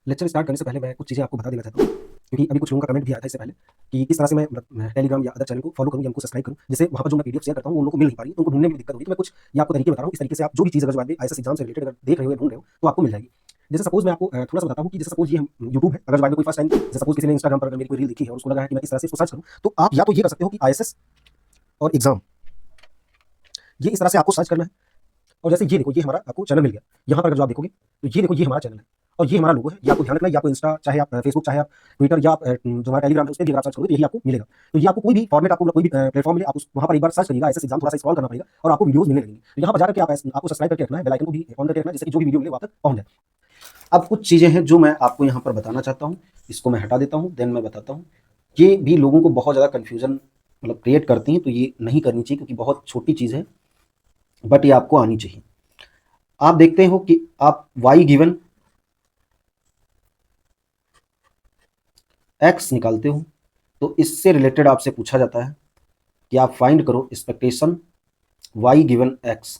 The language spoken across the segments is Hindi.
लेक्चर स्टार्ट करने से पहले मैं कुछ चीज़ें आपको बता देना चाहता हूँ, क्योंकि अभी कुछ लोगों का कमेंट भी आया था इससे पहले कि किस तरह से मैं टेलीग्राम या अदर चैनल को फॉलो करूँ या उनको सब्सक्राइब करूँ, जिससे वहाँ पर जो मैं पीडीएफ शेयर करता हूँ वो उन लोगों को मिल नहीं पा रही है, तो उनको ढूँढने में भी दिक्कत हो रही है। तो मैं कुछ ये आपको तरीके बता रहा हूँ, इस तरीके से आप जो भी चीज़ अगर जो आगे आईएएस एग्जाम से रिलेटेड अगर देख रहे हो या ढूँढ रहे हो तो आपको मिल जाएगी। जैसे सपोज मैं आपको थोड़ा-सा बताता हूँ कि जैसे सपोज ये हम यूट्यूब है, अगर जो आगे कोई फर्स्ट टाइम जैसे सपोज किसी ने इंस्टाग्राम पर अगर मेरी कोई रील देखी है और उसको लगा है कि मैं इस तरह से इसको सर्च करूँ, तो आप या तो ये कर सकते हो कि आईएएस और एग्जाम, ये इस तरह से आपको सर्च करना है। और जैसे ये देखो, ये हमारा आपको चैनल मिल गया। यहाँ पर अगर जो आप देखोगे तो ये देखो, ये हमारा चैनल है और ये हमारा लोगो है। ये आपको ध्यान रखना है, ये आपको इंस्टा चाहे आप फेसबुक चाहे आप ट्विटर या आप जो हमारा टेलीग्राम है उस पे भी अगर आप सर्च करोगे तो यही आपको मिलेगा। तो ये आपको कोई भी फॉर्मेट, आपको कोई भी प्लेटफॉर्म मिले, आप उस वहाँ पर एक बार सर्च करिएगा, ऐसे एग्जाम थोड़ा सा स्क्रॉल करना पड़ेगा और आपको वीडियोस मिलने लगेंगी। तो यहाँ पर जाकर के आपको सब्सक्राइब करके रखना है, बेल आइकन को भी ऑन करके रखना है, जिससे कि जो भी वीडियो मिले वहाँ तक पहुँच जाए। अब कुछ चीज़ें हैं जो मैं आपको यहाँ पर बताना चाहता हूँ, इसको मैं हटा देता हूँ, देन मैं बताता हूँ। ये भी लोगों को बहुत ज़्यादा कन्फ्यूजन मतलब क्रिएट करती हैं, तो ये नहीं करनी चाहिए क्योंकि बहुत छोटी चीज़ है, बट ये आपको आनी चाहिए। आप देखते हो कि आप y गिवन x निकालते हो, तो इससे रिलेटेड आपसे पूछा जाता है कि आप फाइंड करो एक्सपेक्टेशन y गिवन x,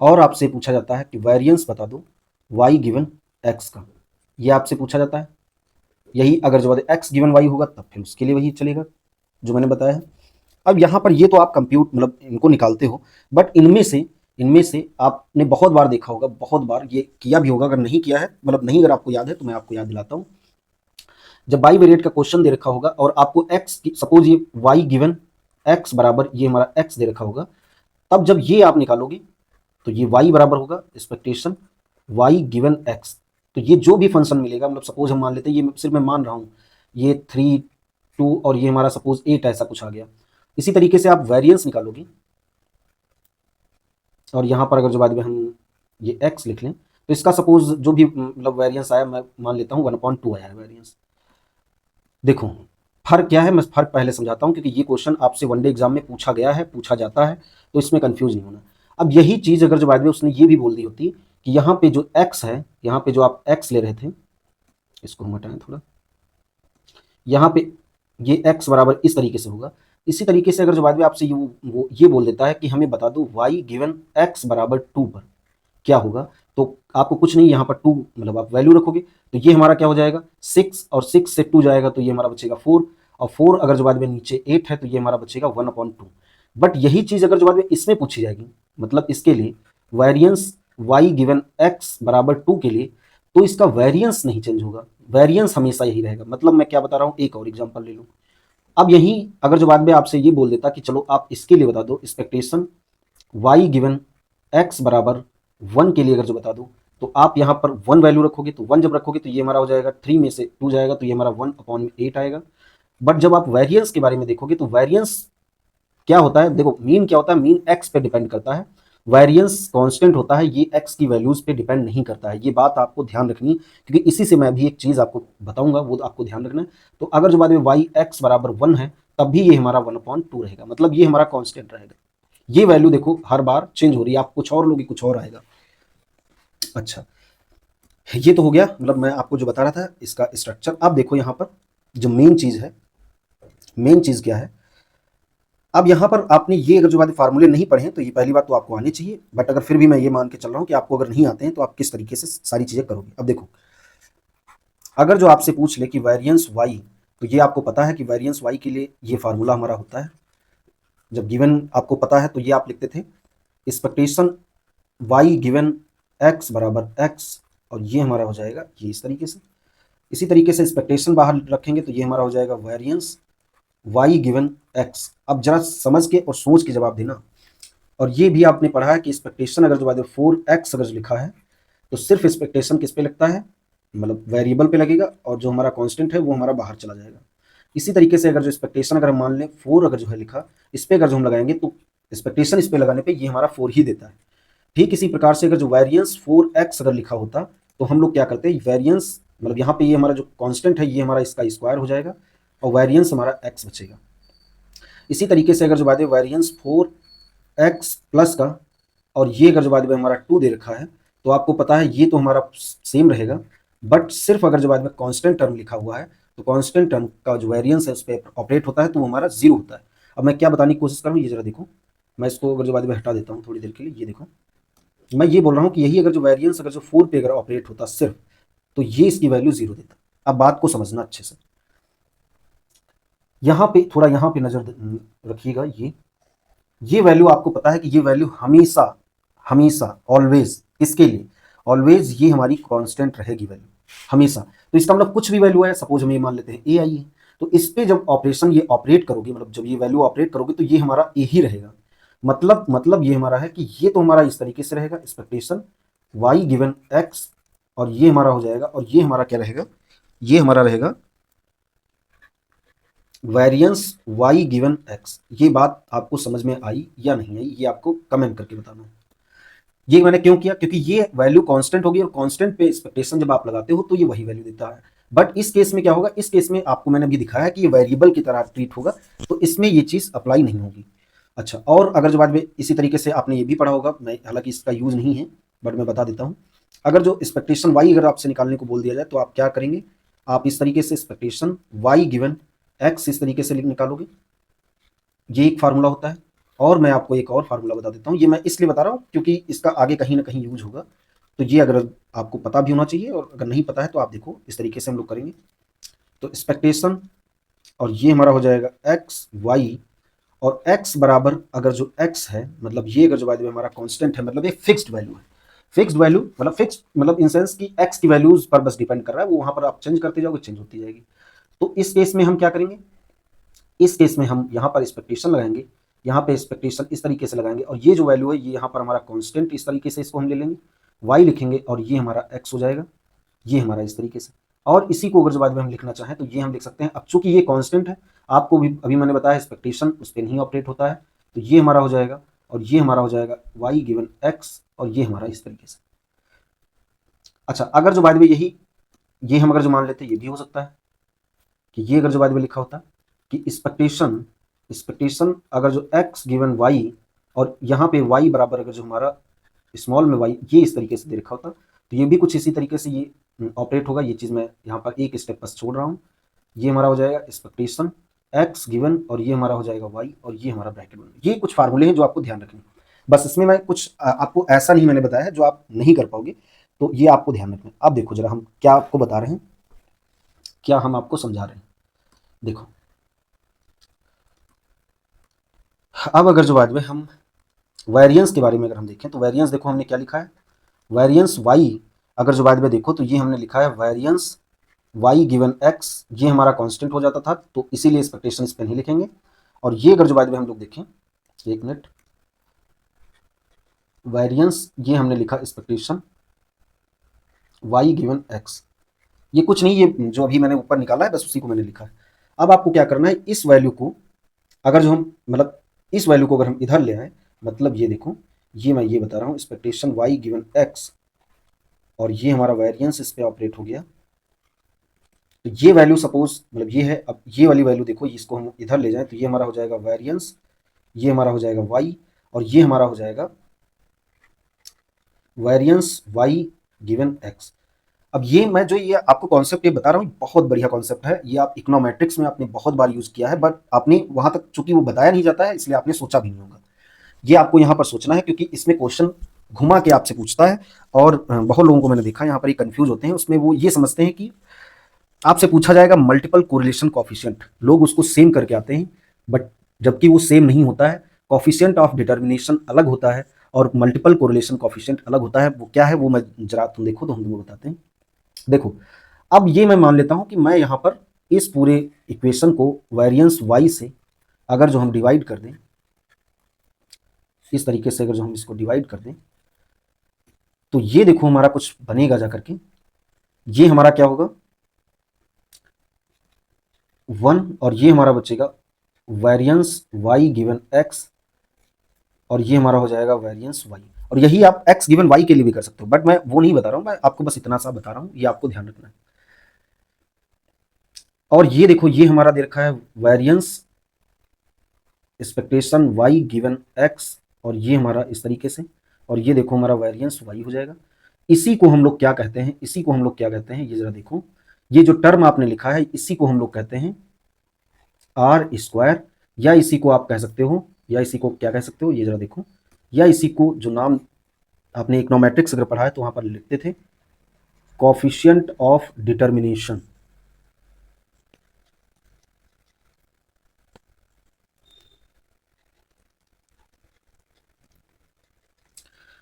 और आपसे पूछा जाता है कि वेरिएंस बता दो y गिवन x का। ये आपसे पूछा जाता है। यही अगर जो x गिवन y होगा तब फिर उसके लिए वही चलेगा जो मैंने बताया है। अब यहाँ पर ये तो आप कंप्यूट मतलब इनको निकालते हो, बट इनमें से आपने बहुत बार देखा होगा, बहुत बार ये किया भी होगा। अगर नहीं किया है मतलब नहीं, अगर आपको याद है तो मैं आपको याद दिलाता हूँ। जब बाई वेरिएट का क्वेश्चन दे रखा होगा और आपको एक्स, सपोज ये वाई गिवन एक्स बराबर ये हमारा एक्स दे रखा होगा, तब जब ये आप निकालोगे तो ये वाई बराबर होगा एक्सपेक्टेशन वाई गिवन एक्स। तो ये जो भी फंक्शन मिलेगा, मतलब सपोज हम मान लेते हैं, ये सिर्फ मैं मान रहा हूँ, ये 3 2 और ये हमारा सपोज 8 ऐसा कुछ आ गया। इसी तरीके से आप वेरिएंस निकालोगे और यहाँ पर अगर जो बाद में हम ये एक्स लिख लें तो इसका सपोज जो भी मतलब वेरिएंस आया, मैं मान लेता हूँ 1/2 आया है वेरिएंस। देखो फर्क क्या है, मैं फर्क पहले समझाता हूँ, क्योंकि ये क्वेश्चन आपसे वनडे एग्जाम में पूछा गया है, पूछा जाता है, तो इसमें कंफ्यूज नहीं होना। अब यही चीज़ अगर जो बाद में उसने ये भी बोल दी होती कि यहाँ पे जो x है, यहाँ पे जो आप x ले रहे थे, इसको हम हटाएं थोड़ा, यहाँ पे ये x बराबर इस तरीके से होगा। इसी तरीके से अगर जो बाद में आपसे वो ये बोल देता है कि हमें बता दो y गिवन x बराबर 2 पर क्या होगा, तो आपको कुछ नहीं, यहाँ पर 2 मतलब आप वैल्यू रखोगे तो ये हमारा क्या हो जाएगा 6, और 6 से 2 जाएगा तो ये हमारा बचेगा 4, और 4 अगर जो बाद में नीचे 8 है तो ये हमारा बचेगा 1/2। बट यही चीज़ अगर जो बाद में इसमें पूछी जाएगी, मतलब इसके लिए वेरिएंस y गिवन x बराबर 2 के लिए, तो इसका वेरिएंस नहीं चेंज होगा, वेरिएंस हमेशा यही रहेगा। मतलब मैं क्या बता रहा हूँ, एक और एग्जांपल ले लो। अब यही अगर जो बाद में आपसे ये बोल देता कि चलो आप इसके लिए बता दो एक्सपेक्टेशन y गिवन x बराबर 1 के लिए अगर जो बता दो, तो आप यहाँ पर 1 वैल्यू रखोगे, तो 1 जब रखोगे तो ये हमारा हो जाएगा 3 में से 2 जाएगा तो ये हमारा 1/8 आएगा। बट जब आप वेरिएंस के बारे में देखोगे तो वेरिएंस क्या होता है, देखो मीन क्या होता है, मीन एक्स पे डिपेंड करता है, वेरिएंस कांस्टेंट होता है, ये एक्स की वैल्यूज पे डिपेंड नहीं करता है। ये बात आपको ध्यान रखनी, क्योंकि इसी से मैं भी एक चीज़ आपको बताऊंगा, वो आपको ध्यान रखना है। तो अगर जो बाद में वाई एक्स बराबर 1 है, तब भी ये हमारा 1/2 रहेगा, मतलब ये हमारा कांस्टेंट रहेगा। ये वैल्यू देखो हर बार चेंज हो रही है, आप कुछ और लोगे कुछ और आएगा। अच्छा, ये तो हो गया, मतलब मैं आपको जो बता रहा था इसका स्ट्रक्चर। अब देखो यहाँ पर जो मेन चीज़ है, मेन चीज़ क्या है। अब यहाँ पर आपने ये अगर जो बात फार्मूले नहीं पढ़े हैं तो ये पहली बात तो आपको आनी चाहिए, बट अगर फिर भी मैं ये मान के चल रहा हूँ कि आपको अगर नहीं आते हैं तो आप किस तरीके से सारी चीज़ें करोगे। अब देखो, अगर जो आपसे पूछ ले कि वेरिएंस वाई, तो ये आपको पता है कि वेरिएंस वाई के लिए ये फार्मूला हमारा होता है। जब गिवन आपको पता है तो ये आप लिखते थे एक्सपेक्टेशन वाई गिवन एक्स बराबर एक्स, और ये हमारा हो जाएगा ये इस तरीके से। इसी तरीके से एक्सपेक्टेशन बाहर रखेंगे तो ये हमारा हो जाएगा वेरिएंस वाई गिवन एक्स। अब जरा समझ के और सोच के जवाब देना। और ये भी आपने पढ़ा है कि एक्सपेक्टेशन अगर जो बात 4x अगर लिखा है तो सिर्फ एक्सपेक्टेशन किस पे लगता है, मतलब वेरिएबल पे लगेगा, और जो हमारा कांस्टेंट है वो हमारा बाहर चला जाएगा। इसी तरीके से अगर जो एक्सपेक्टेशन अगर हम मान लें 4 अगर जो है लिखा, इस पर अगर जो हम लगाएंगे तो एक्सपेक्टेशन इस पे लगाने पे ये हमारा 4 ही देता है। ठीक इसी प्रकार से अगर जो वेरिएंस 4x अगर लिखा होता तो हम लोग क्या करते हैं, वेरिएंस मतलब यहाँ पे ये हमारा जो कांस्टेंट है ये हमारा इसका स्क्वायर हो जाएगा और वेरिएंस हमारा x बचेगा। इसी तरीके से अगर जो बात है वेरिएंस 4x प्लस का, और ये अगर जो बाद में हमारा 2 दे रखा है, तो आपको पता है ये तो हमारा सेम रहेगा, बट सिर्फ अगर जो बाद में कांस्टेंट टर्म लिखा हुआ है तो कांस्टेंट टर्म का जो वेरिएंस है उस पर ऑपरेट होता है तो वो हमारा 0 होता है। अब मैं क्या बताने की कोशिश कर रहा हूँ, ये जरा देखो, मैं इसको अगर जो बाद में हटा देता हूँ थोड़ी देर के लिए। ये देखो, मैं ये बोल रहा हूँ कि यही अगर जो वेरिएंस अगर जो 4 पे अगर ऑपरेट होता सिर्फ, तो ये इसकी वैल्यू 0 देता है। अब बात को समझना अच्छे से, यहाँ पे थोड़ा यहाँ पे नजर रखिएगा। ये वैल्यू आपको पता है कि ये वैल्यू हमेशा हमेशा ऑलवेज, इसके लिए ऑलवेज ये हमारी कांस्टेंट रहेगी वैल्यू हमेशा। तो इसका मतलब कुछ भी वैल्यू है, सपोज हम ये मान लेते हैं ए आई है, तो इस पे जब ऑपरेशन ये ऑपरेट करोगे, मतलब जब ये वैल्यू ऑपरेट करोगे तो ये हमारा ए ही रहेगा। मतलब ये हमारा है कि ये तो हमारा इस तरीके से रहेगा, एक्सपेक्टेशन वाई गिवन एक्स, और ये हमारा हो जाएगा, और ये हमारा क्या रहेगा, ये हमारा रहेगा वेरिएंस वाई गिवन एक्स। ये बात आपको समझ में आई या नहीं आई, ये आपको कमेंट करके बताना है। ये मैंने क्यों किया, क्योंकि ये वैल्यू कांस्टेंट होगी, और कांस्टेंट पे एक्सपेक्टेशन जब आप लगाते हो तो ये वही वैल्यू देता है। बट इस केस में क्या होगा, इस केस में आपको मैंने अभी दिखाया कि ये वेरिएबल की तरह ट्रीट होगा, तो इसमें ये चीज अप्लाई नहीं होगी। अच्छा, और अगर जो बाद में इसी तरीके से आपने ये भी पढ़ा होगा, मैं हालांकि इसका यूज नहीं है बट मैं बता देता हूँ। अगर जो एक्सपेक्टेशन वाई अगर आपसे निकालने को बोल दिया जाए तो आप क्या करेंगे, आप इस तरीके से एक्सपेक्टेशन वाई गिवन एक्स इस तरीके से निकालोगे, ये एक फार्मूला होता है। और मैं आपको एक और फार्मूला बता देता हूँ, ये मैं इसलिए बता रहा हूँ क्योंकि इसका आगे कहीं ना कहीं यूज होगा, तो ये अगर आपको पता भी होना चाहिए, और अगर नहीं पता है तो आप देखो इस तरीके से हम लोग करेंगे। तो एक्सपेक्टेशन, और ये हमारा हो जाएगा एक्स वाई, और x बराबर अगर जो x है, मतलब ये अगर जो वैल्यू हमारा कांस्टेंट है, मतलब ये फिक्स्ड वैल्यू है। फिक्स्ड वैल्यू मतलब फिक्स्ड मतलब इन सेंस कि x की वैल्यूज पर बस डिपेंड कर रहा है, वो वहां पर आप चेंज करते जाओगे, चेंज होती जाएगी। तो इस केस में हम क्या करेंगे, इस केस में हम यहाँ पर एक्सपेक्टेशन लगाएंगे, यहाँ पे एक्सपेक्टेशन इस तरीके से लगाएंगे, और ये जो वैल्यू है ये यहाँ पर हमारा कांस्टेंट इस तरीके से इसको हम ले लेंगे, y लिखेंगे, और ये हमारा x हो जाएगा, ये हमारा इस तरीके से। और इसी को अगर जो बाद में हम लिखना चाहें तो ये हम लिख सकते हैं। अब चूंकि ये कांस्टेंट है, आपको भी अभी मैंने बताया एक्सपेक्टेशन उस पर नहीं ऑपरेट होता है, तो ये हमारा हो जाएगा, और ये हमारा हो जाएगा y गिवन x, और ये हमारा इस तरीके से। अच्छा, अगर जो बाद में यही ये हम अगर जो मान लेते हैं, ये भी हो सकता है कि ये अगर जो बाद में लिखा होता कि एक्सपेक्टेशन एक्सपेक्टेशन अगर जो x गिवन y, और यहाँ पे y बराबर अगर जो हमारा स्मॉल में y ये इस तरीके से दे रखा होता, तो ये भी कुछ इसी तरीके से ये ऑपरेट होगा। ये चीज़ मैं यहाँ पर एक स्टेप बस छोड़ रहा हूँ। ये हमारा हो जाएगा एक्सपेक्टेशन x गिवन, और ये हमारा हो जाएगा y, और ये हमारा ब्रैकेट बन। ये कुछ फार्मूले हैं जो आपको ध्यान रखने, बस इसमें मैं कुछ आपको ऐसा नहीं मैंने बताया है जो आप नहीं कर पाओगे, तो ये आपको ध्यान रखना है। अब देखो जरा हम क्या आपको बता रहे हैं, क्या हम आपको समझा रहे हैं। देखो अब अगर जो बाद में हम वेरिएंस के बारे में अगर हम देखें, तो वेरिएंस देखो हमने क्या लिखा है, वेरिएंस वाई अगर जो बाद में देखो तो ये हमने लिखा है वेरिएंस वाई गिवन एक्स, ये हमारा कांस्टेंट हो जाता था, तो इसीलिए एक्सपेक्टेशन इस पर नहीं लिखेंगे। और ये अगर जो बाद में हम लोग देखें, एक मिनट, वेरिएंस ये हमने लिखा एक्सपेक्टेशन वाई गिवन एक्स, ये कुछ नहीं, ये जो अभी मैंने ऊपर निकाला है बस उसी को मैंने लिखा है। अब आपको क्या करना है, इस वैल्यू को अगर जो हम मतलब इस वैल्यू को अगर हम इधर ले आए, मतलब ये देखो, ये मैं ये बता रहा हूँ एक्सपेक्टेशन वाई गिवन एक्स, और ये हमारा वेरिएंस इस पे ऑपरेट हो गया, तो ये वैल्यू सपोज मतलब ये है। अब ये वाली वैल्यू देखो, इसको हम इधर ले जाएं तो ये हमारा हो जाएगा वेरिएंस, ये हमारा हो जाएगा वाई, और ये हमारा हो जाएगा वेरिएंस वाई गिवन एक्स। अब ये मैं जो ये आपको कॉन्सेप्ट ये बता रहा हूँ, बहुत बढ़िया कॉन्सेप्ट है, ये आप इकोनॉमेट्रिक्स में आपने बहुत बार यूज किया है, बट आपने वहां तक चूंकि वो बताया नहीं जाता है इसलिए आपने सोचा भी नहीं होगा। ये आपको यहाँ पर सोचना है, क्योंकि इसमें क्वेश्चन घुमा के आपसे पूछता है, और बहुत लोगों को मैंने देखा यहाँ पर ये कंफ्यूज होते हैं, उसमें वो ये समझते हैं कि आपसे पूछा जाएगा मल्टीपल कोरिलेशन कॉफिशिएंट, लोग उसको सेम करके आते हैं, बट जबकि वो सेम नहीं होता है। कॉफिशिएंट ऑफ डिटर्मिनेशन अलग होता है, और मल्टीपल कोरिलेशन कॉफिशिएंट अलग होता है। वो क्या है वो मैं जरा तुम देखो तो हम तुम्हें बताते हैं। देखो अब ये मैं मान लेता हूं कि मैं यहां पर इस पूरे इक्वेशन को वेरिएंस वाई से अगर जो हम डिवाइड कर दें, इस तरीके से अगर जो हम इसको डिवाइड कर दें, तो ये देखो हमारा कुछ बनेगा जा करके, ये हमारा क्या होगा 1, और ये हमारा बचेगा वेरिएंस वाई गिवन एक्स, और ये हमारा हो जाएगा वेरिएंस वाई। और यही आप एक्स गिवन वाई के लिए भी कर सकते हो, बट मैं वो नहीं बता रहा हूं, मैं आपको बस इतना सा बता रहा हूं, ये आपको ध्यान रखना है। और ये देखो ये हमारा दे रखा है variance expectation Y given X, और ये हमारा इस तरीके से, और ये देखो हमारा वेरिएंस वाई हो जाएगा। इसी को हम लोग क्या कहते हैं, इसी को हम लोग क्या कहते हैं, ये जरा देखो, ये जो टर्म आपने लिखा है इसी को हम लोग कहते हैं आर स्क्वायर, या इसी को आप कह सकते हो, या इसी को क्या कह सकते हो, ये जरा देखो, या इसी को जो नाम आपने इकोनॉमेट्रिक्स अगर पढ़ा है तो वहां पर लिखते थे कोफिशिएंट ऑफ डिटर्मिनेशन।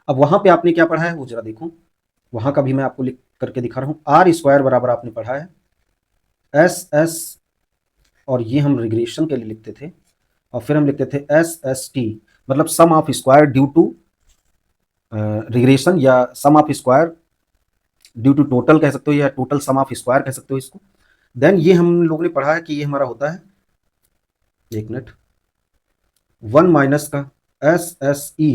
अब वहां पे आपने क्या पढ़ा है वो जरा देखो, वहां का भी मैं आपको लिख करके दिखा रहा हूं। आर स्क्वायर बराबर आपने पढ़ा है एस एस, और ये हम रिग्रेशन के लिए लिखते थे, और फिर हम लिखते थे एस एस टी, मतलब sum of square due to regression, या sum of square due to total कह सकते हो, या टोटल सम ऑफ स्क्वायर कह सकते हो इसको। देन ये हम लोगों ने पढ़ा है कि ये हमारा होता है, एक मिनट, 1 माइनस का S S E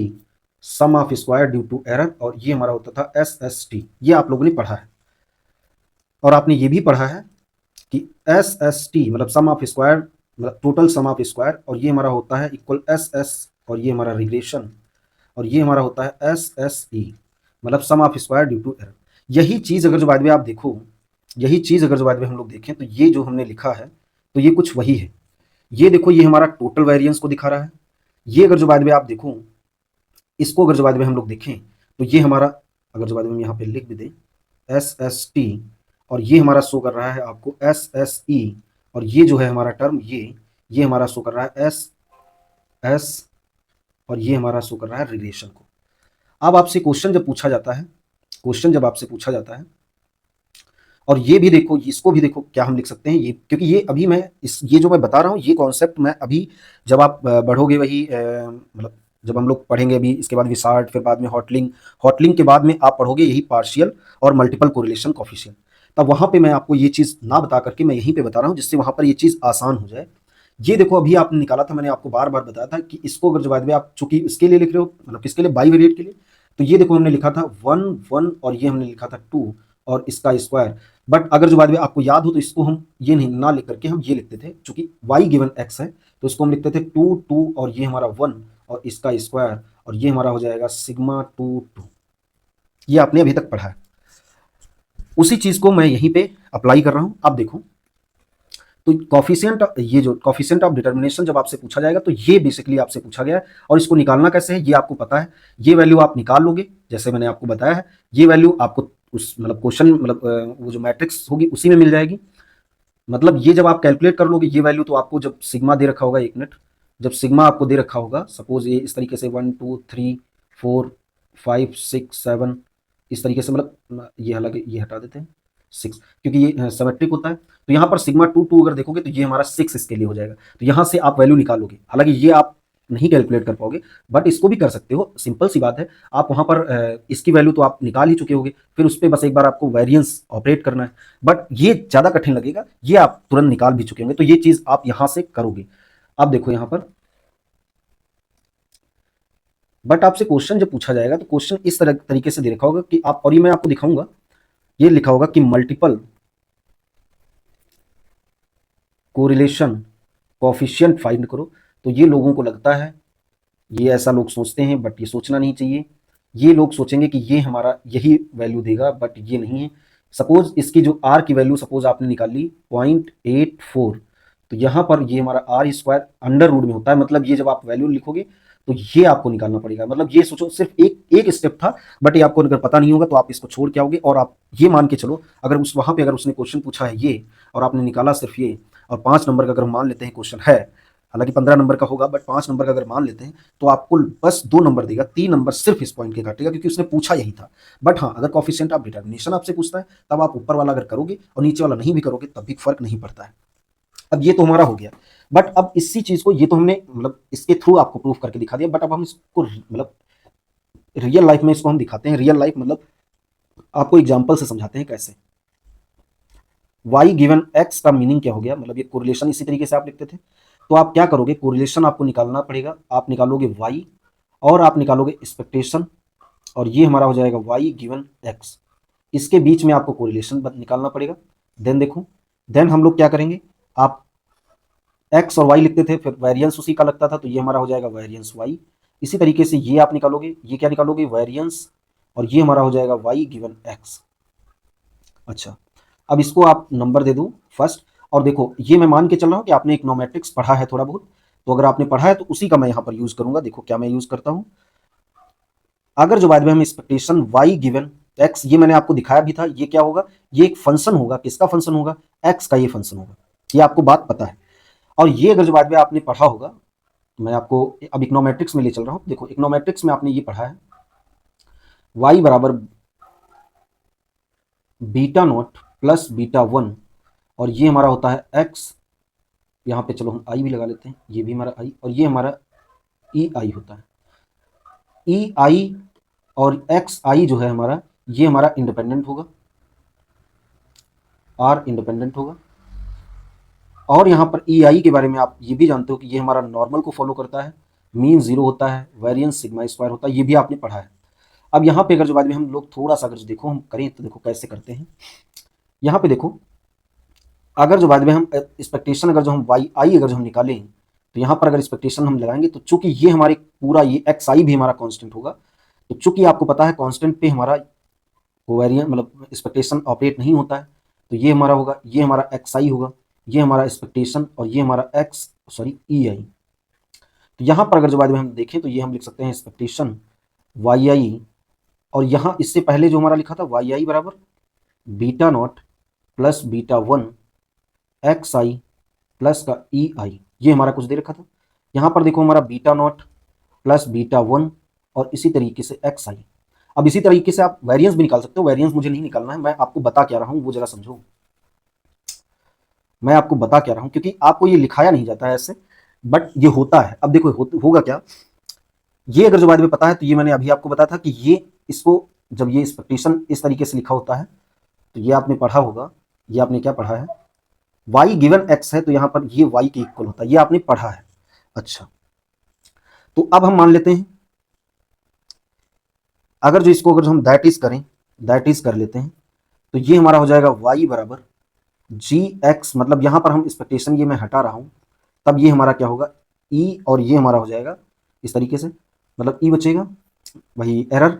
sum of square due to error, और ये हमारा होता था एस एस टी। ये आप लोगों ने पढ़ा है। और आपने ये भी पढ़ा है कि एस एस टी मतलब सम ऑफ स्क्वायर, मतलब टोटल सम ऑफ स्क्वायर, और ये हमारा होता है इक्वल एस एस, और ये हमारा रिग्रेशन, और ये हमारा होता है एस एस ई मतलब sum of square due to error. यही चीज़ अगर जो बाद में आप देखो, यही चीज़ अगर जो बाद में हम लोग देखें, तो ये जो हमने लिखा है तो ये कुछ वही है। ये देखो, ये हमारा टोटल वेरिएंस को दिखा रहा है। ये अगर जो बाद में आप देखो, इसको अगर जो बाद में हम लोग देखें, तो ये हमारा, अगर जो बाद में हम यहाँ पे लिख भी दें एस एस टी, और ये हमारा शो कर रहा है आपको एस एस ई, और ये जो है हमारा टर्म, ये हमारा शो कर रहा है एस एस, और ये हमारा शो कर रहा है रिलेशन को। अब आपसे क्वेश्चन जब पूछा जाता है, क्वेश्चन जब आपसे पूछा जाता है, और ये भी देखो, इसको भी देखो क्या हम लिख सकते हैं, ये क्योंकि ये अभी मैं ये जो मैं बता रहा हूँ, ये कॉन्सेप्ट मैं अभी जब आप बढ़ोगे वही मतलब जब हम लोग पढ़ेंगे अभी, इसके बाद विसार्ट, फिर बाद में हॉटलिंग, हॉटलिंग के बाद में आप पढ़ोगे यही पार्शियल और मल्टीपल कोरिलेशन कोफिशिएंट। तब वहाँ पे मैं आपको ये चीज़ ना बता करके मैं यहीं पे बता रहा हूँ, जिससे वहाँ पर ये चीज़ आसान हो जाए। ये देखो, अभी आपने निकाला था, मैंने आपको बार बार बताया था कि इसको अगर जो बाद में आप चूंकि इसके लिए लिख रहे हो, मतलब किसके लिए, बाईवेरिएट के लिए, तो ये देखो हमने लिखा था 1 1, और ये हमने लिखा था 2 और इसका स्क्वायर। बट अगर जो बाद में आपको याद हो तो इसको हम ये नहीं ना लिख करके हम ये लिखते थे, चूंकि y गिवन x है तो इसको हम लिखते थे 2 2 और ये हमारा 1 और इसका स्क्वायर, और ये हमारा हो जाएगा सिग्मा 2 2। ये आपने अभी तक पढ़ा है। उसी चीज को मैं यहीं पे अप्लाई कर रहा हूं। अब देखो, तो कॉफिशिएंट, ये जो कॉफिशिएंट ऑफ डिटर्मिनेशन जब आपसे पूछा जाएगा तो ये बेसिकली आपसे पूछा गया है, और इसको निकालना कैसे है ये आपको पता है। ये वैल्यू आप निकाल लोगे जैसे मैंने आपको बताया है, ये वैल्यू आपको उस मतलब क्वेश्चन मतलब वो जो मैट्रिक्स होगी उसी में मिल जाएगी। मतलब ये जब आप कैलकुलेट कर लोगे ये वैल्यू, तो आपको जब सिग्मा दे रखा होगा, एक मिनट, जब सिग्मा आपको दे रखा होगा, सपोज ये इस तरीके से 1 2 3 4 5 6 7 इस तरीके से, मतलब ये हालांकि ये हटा देते हैं 6 क्योंकि ये सिमेट्रिक होता है, तो यहाँ पर सिग्मा 2 2 अगर देखोगे तो ये हमारा 6 इसके लिए हो जाएगा। तो यहाँ से आप वैल्यू निकालोगे, हालांकि ये आप नहीं कैलकुलेट कर पाओगे, बट इसको भी कर सकते हो, सिंपल सी बात है। आप वहाँ पर इसकी वैल्यू तो आप निकाल ही चुके होगे, फिर उस पर बस एक बार आपको वेरिएंस ऑपरेट करना है, बट ये ज़्यादा कठिन लगेगा, ये आप तुरंत निकाल भी चुके होंगे, तो ये चीज़ आप यहाँ से करोगे। अब देखो यहाँ पर, बट आपसे क्वेश्चन जब पूछा जाएगा तो क्वेश्चन इस तरह तरीके से दे रखा होगा कि आप, और ये मैं आपको दिखाऊंगा, ये लिखा होगा कि मल्टीपल कोरिलेशन कोफिशिएंट फाइंड करो। तो ये लोगों को लगता है, ये ऐसा लोग सोचते हैं, बट ये सोचना नहीं चाहिए। ये लोग सोचेंगे कि ये हमारा यही वैल्यू देगा, बट ये नहीं है। सपोज इसकी जो आर की वैल्यू सपोज आपने निकाल ली 0.84, तो यहाँ पर ये हमारा आर स्क्वायर अंडर रूट में होता है, मतलब ये जब आप वैल्यू लिखोगे तो ये आपको निकालना पड़ेगा। मतलब ये सोचो सिर्फ एक स्टेप था, बट ये आपको अगर पता नहीं होगा तो आप इसको छोड़ के आओगे, और आप ये मान के चलो अगर उस वहाँ पे अगर उसने क्वेश्चन पूछा है ये और आपने निकाला सिर्फ ये, और 5 नंबर का अगर हम मान लेते हैं क्वेश्चन है, हालांकि 15 नंबर का होगा, बट 5 नंबर का अगर मान लेते हैं तो आपको बस 2 नंबर देगा, 3 नंबर सिर्फ इस पॉइंट के काटेगा क्योंकि उसने पूछा यही था। बट हाँ, अगर कॉफिशिएंट ऑफ डिटर्मिनेशन आपसे पूछता है तब आप ऊपर वाला अगर करोगे और नीचे वाला नहीं भी करोगे तब भी फर्क नहीं पड़ता है। अब ये तो हमारा हो गया, बट अब इसी चीज को, ये तो हमने मतलब इसके थ्रू आपको प्रूफ करके दिखा दिया, बट अब हम इसको मतलब रियल लाइफ में इसको हम दिखाते हैं। रियल लाइफ मतलब आपको एग्जांपल से समझाते हैं कैसे। y गिवन x का मीनिंग क्या हो गया, मतलब ये कोरिलेशन इसी तरीके से आप लिखते थे, तो आप क्या करोगे, कोरिलेशन आपको निकालना पड़ेगा। आप निकालोगे y और आप निकालोगे एक्सपेक्टेशन, और ये हमारा हो जाएगा y गिवन x, इसके बीच में आपको कोरिलेशन निकालना पड़ेगा। देन देखो, देन हम लोग क्या करेंगे, आप x और y लिखते थे, फिर वेरिएंस उसी का लगता था, तो ये हमारा हो जाएगा वेरिएंस y। इसी तरीके से ये आप निकालोगे, ये क्या निकालोगे, वेरिएंस, और ये हमारा हो जाएगा y गिवन x। अच्छा, अब इसको आप नंबर दे दो फर्स्ट, और देखो ये मैं मान के चल रहा हूँ कि आपने इकोनोमेट्रिक्स पढ़ा है थोड़ा बहुत, तो अगर आपने पढ़ा है तो उसी का मैं यहाँ पर यूज करूंगा। देखो क्या मैं यूज करता हूँ, अगर जो बाद में हम एक्सपेक्टेशन y गिवन एक्स ये मैंने आपको दिखाया भी था, ये क्या होगा, ये एक फंक्शन होगा, किसका फंक्शन होगा, एक्स का ये फंक्शन होगा, ये आपको बात पता है। और ये अगर जो बाद में आपने पढ़ा होगा, तो मैं आपको अब इकोनोमेट्रिक्स में ले चल रहा हूं। देखो इकोनोमेट्रिक्स में आपने ये पढ़ा है, y बराबर beta not plus beta one, और ये हमारा होता है x, यहाँ पे चलो हम i भी लगा लेते हैं, ये भी हमारा i, और ये हमारा ई आई होता है। ई आई और एक्स आई जो है हमारा, ये हमारा इंडिपेंडेंट होगा, आर इंडिपेंडेंट होगा। और यहाँ पर ई आई के बारे में आप ये भी जानते हो कि ये हमारा नॉर्मल को फॉलो करता है, मीन जीरो होता है, वेरिएंस सिग्मा स्क्वायर होता है, ये भी आपने पढ़ा है। अब यहाँ पे अगर जो बाद में हम लोग थोड़ा सा अगर जो देखो हम करें तो देखो कैसे करते हैं। यहाँ पे देखो अगर जो बाद में हम एक्सपेक्टेशन अगर जो हम वाई आई अगर जो हम निकालें, तो यहाँ पर अगर एक्सपेक्टेशन हम लगाएंगे तो चूंकि ये हमारे पूरा ये एक्स आई भी हमारा कांस्टेंट होगा, तो चूंकि आपको पता है कांस्टेंट पे हमारा कोवेरिएंट मतलब एक्सपेक्टेशन ऑपरेट नहीं होता है, तो ये हमारा होगा, ये हमारा एक्स आई होगा, ये हमारा एक्सपेक्टेशन, और ये हमारा एक्स सॉरी ई आई। तो यहाँ पर अगर जो बाद में हम देखें तो ये हम लिख सकते हैं एक्सपेक्टेशन वाई आई, और यहाँ इससे पहले जो हमारा लिखा था वाई आई बराबर beta not plus beta one X I plus का ई आई, ये हमारा कुछ दे रखा था। यहाँ पर देखो हमारा beta not plus beta one और इसी तरीके से एक्स आई। अब इसी तरीके से आप वेरिएंस भी निकाल सकते हो, वेरिएंस मुझे नहीं निकालना है, मैं आपको बता क्या रहा हूँ वो जरा समझो। मैं आपको बता क्या रहा हूँ क्योंकि आपको ये लिखाया नहीं जाता है ऐसे, बट ये होता है। अब देखो होगा क्या, ये अगर जो बाद में पता है तो ये मैंने अभी आपको बताया था कि ये इसको जब ये एक्सपेक्टेशन इस तरीके से लिखा होता है, तो ये आपने पढ़ा होगा, ये आपने क्या पढ़ा है, y गिवन x है तो यहाँ पर ये y के इक्वल होता है, ये आपने पढ़ा है। अच्छा तो अब हम मान लेते हैं अगर जो इसको अगर हम दैट इज करें, दैट इज कर लेते हैं, तो ये हमारा हो जाएगा y बराबर जी एक्स, मतलब यहाँ पर हम एक्सपेक्टेशन ये मैं हटा रहा हूँ, तब ये हमारा क्या होगा e, और ये हमारा हो जाएगा इस तरीके से, मतलब e बचेगा, वही एरर।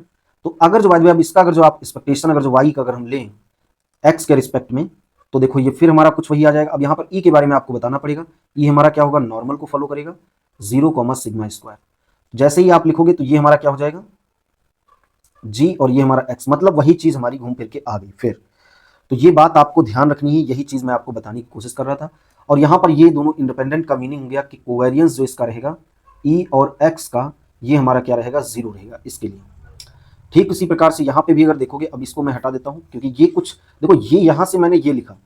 तो अगर जो बाद में अब इसका अगर जो आप एक्सपेक्टेशन अगर जो y का अगर हम लें x के रिस्पेक्ट में, तो देखो ये फिर हमारा कुछ वही आ जाएगा। अब यहाँ पर ई के बारे में आपको बताना पड़ेगा, ई हमारा क्या होगा, नॉर्मल को फॉलो करेगा, 0 सिग्मा स्क्वायर। जैसे ही आप लिखोगे तो ये हमारा क्या हो जाएगा जी, और ये हमारा एक्स, मतलब वही चीज हमारी घूम फिर के आ गई फिर। तो ये बात आपको ध्यान रखनी है, यही चीज मैं आपको बताने की कोशिश कर रहा था। और यहाँ पर ये दोनों इंडिपेंडेंट का मीनिंग हो गया कि कोवेरियंस जो इसका रहेगा ई और एक्स का, ये हमारा क्या रहेगा 0 रहेगा इसके लिए। ठीक उसी प्रकार से यहाँ पे भी अगर देखोगे, अब इसको मैं हटा देता हूँ क्योंकि ये कुछ देखो, ये यहाँ से मैंने ये लिखा,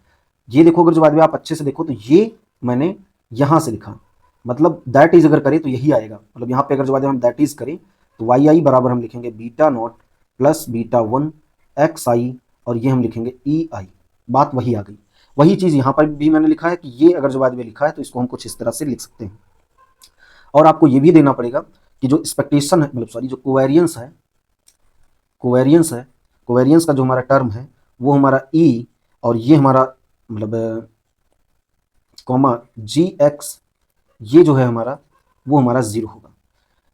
ये देखो अगर जो बाद में आप अच्छे से देखो तो ये मैंने यहाँ से लिखा, मतलब दैट इज अगर करें तो यही आएगा, मतलब यहाँ पे अगर जो बाद में हम दैट इज करें तो वाई आई बराबर हम लिखेंगे beta not plus beta one X I, और ये हम लिखेंगे ई आई, बात वही आ गई। वही चीज़ यहाँ पर भी मैंने लिखा है कि ये अगर जो बाद में लिखा है तो इसको हम कुछ इस तरह से लिख सकते हैं। और आपको ये भी देना पड़ेगा कि जो एक्सपेक्टेशन है, मतलब सॉरी जो कोवेरियंस है, कोवेरियंस का जो हमारा टर्म है वो हमारा ई, और ये हमारा मतलब कॉमा जी एक्स, ये जो है हमारा वो हमारा 0 होगा।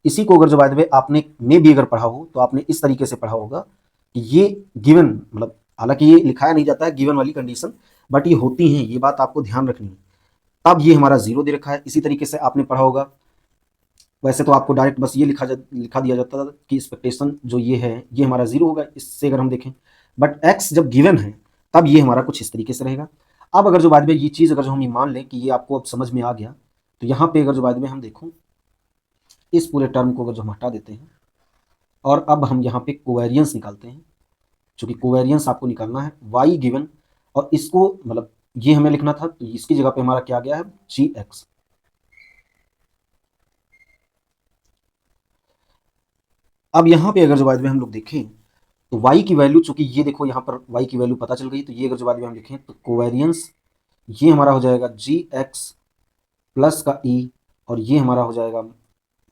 इसी को अगर जो बाद में आपने में भी अगर पढ़ा हो तो आपने इस तरीके से पढ़ा होगा कि ये गिवन, मतलब हालांकि ये लिखाया नहीं जाता है गिवन वाली कंडीशन, बट ये होती हैं, ये बात आपको ध्यान रखनी है। तब ये हमारा 0 दे रखा है। इसी तरीके से आपने पढ़ा होगा, वैसे तो आपको डायरेक्ट बस ये लिखा दिया जाता था कि एक्सपेक्टेशन जो ये है ये हमारा 0 होगा, इससे अगर हम देखें, बट एक्स जब गिवन है तब ये हमारा कुछ इस तरीके से रहेगा। अब अगर जो बाद में ये चीज़ अगर जो हम ये मान लें कि ये आपको अब समझ में आ गया, तो यहाँ पे अगर जो बाद में हम देखो इस पूरे टर्म को अगर जो हम हटा देते हैं, और अब हम यहाँ पे कोवेरियंस निकालते हैं, चूंकि कोवेरियंस आपको निकालना है y गिवन, और इसको मतलब ये हमें लिखना था तो इसकी जगह पे हमारा क्या गया है जी एक्स। अब यहाँ पे अगर जो बाद में हम लोग देखें तो y की वैल्यू, चूंकि ये देखो यहाँ पर y की वैल्यू पता चल गई, तो ये अगर जो बाद में हम लिखें तो कोवेरियंस ये हमारा हो जाएगा जी एक्स प्लस का ई, और ये हमारा हो जाएगा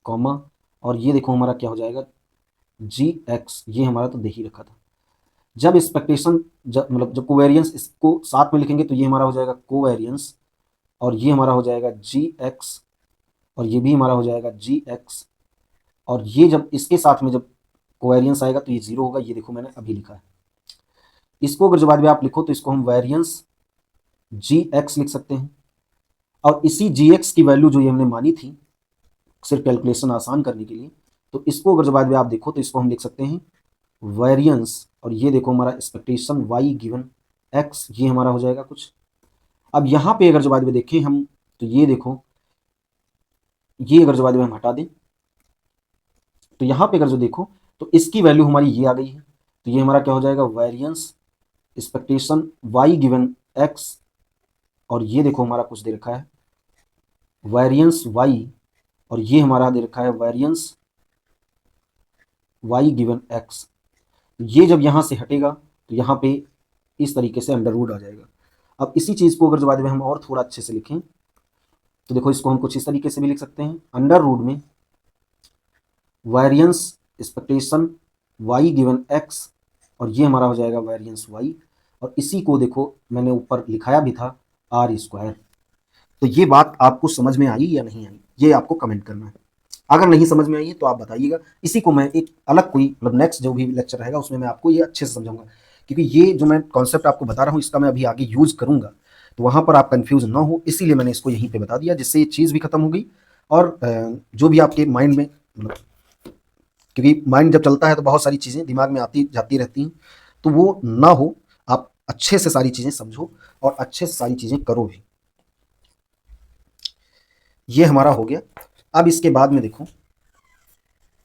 कॉमा, और ये देखो हमारा क्या हो जाएगा जी एक्स, ये हमारा तो दे ही रखा था। जब एक्सपेक्टेशन मतलब जब कोवेरियंस इसको साथ में लिखेंगे तो ये हमारा हो जाएगा कोवेरियंस, और ये हमारा हो जाएगा जी एक्स, और ये भी हमारा हो जाएगा जी एक्स, और ये जब इसके साथ में जब कोवेरियंस आएगा तो ये 0 होगा, ये देखो मैंने अभी लिखा है। इसको अगर जब बाद में आप लिखो तो इसको हम वेरियंस जी एक्स लिख सकते हैं, और इसी जी एक्स की वैल्यू जो ये हमने मानी थी सिर्फ कैलकुलेशन आसान करने के लिए, तो इसको अगर जब बाद में आप देखो तो इसको हम लिख सकते हैं वेरियंस, और ये देखो हमारा एक्सपेक्टेशन वाई गिवन एक्स, ये हमारा हो जाएगा कुछ। अब यहाँ पे अगर जो बाद में देखें हम, तो ये देखो, ये अगर जो बाद में हम हटा दें, तो यहाँ पे अगर जो देखो तो इसकी वैल्यू हमारी ये आ गई है। तो ये हमारा क्या हो जाएगा, variance expectation Y given X, और ये देखो हमारा कुछ दे रखा है वेरिएंस वाई, और ये हमारा दे रखा है वेरिएंस वाई गिवन एक्स। ये जब यहाँ से हटेगा तो यहाँ पे इस तरीके से अंडर रूट आ जाएगा। अब इसी चीज़ को अगर जो बाद में हम और थोड़ा अच्छे से लिखें, तो देखो इसको हम कुछ इस तरीके से भी लिख सकते हैं, अंडर रूट में variance expectation Y given X, और ये हमारा हो जाएगा वेरिएंस वाई, और इसी को देखो मैंने ऊपर लिखाया भी था आर स्क्वायर। तो ये बात आपको समझ में आई या नहीं आई, ये आपको कमेंट करना है। अगर नहीं समझ में आई है तो आप बताइएगा, इसी को मैं एक अलग कोई मतलब नेक्स्ट जो भी लेक्चर रहेगा उसमें मैं आपको ये अच्छे से समझाऊंगा, क्योंकि ये जो मैं कॉन्सेप्ट आपको बता रहा हूँ इसका मैं अभी आगे यूज करूंगा, तो वहां पर आप कंफ्यूज ना हो, इसीलिए मैंने इसको यहीं पे बता दिया, जिससे ये चीज़ भी खत्म हो गई। और जो भी आपके माइंड में मतलब, क्योंकि माइंड जब चलता है तो बहुत सारी चीज़ें दिमाग में आती जाती रहती हैं, तो वो ना हो, आप अच्छे से सारी चीज़ें समझो और अच्छे से सारी चीज़ें करो भी। ये हमारा हो गया। अब इसके बाद में देखो,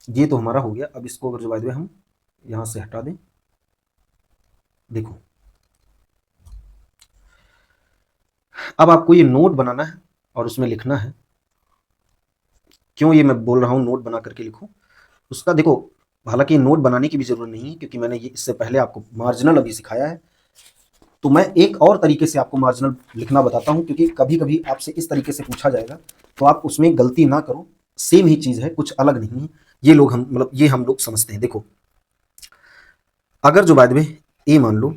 ये तो हमारा हो गया। अब इसको अगर जो बाय द वे हम यहाँ से हटा दें, देखो अब आपको ये नोट बनाना है और उसमें लिखना है। क्यों ये मैं बोल रहा हूँ नोट बना करके लिखो, उसका देखो, हालांकि नोट बनाने की भी जरूरत नहीं है, क्योंकि मैंने ये इससे पहले आपको मार्जिनल अभी सिखाया है। तो मैं एक और तरीके से आपको मार्जिनल लिखना बताता हूँ, क्योंकि कभी कभी आपसे इस तरीके से पूछा जाएगा तो आप उसमें गलती ना करो, सेम ही चीज़ है, कुछ अलग नहीं है। ये लोग हम मतलब ये हम लोग समझते हैं। देखो अगर जो बाय द वे ए मान लो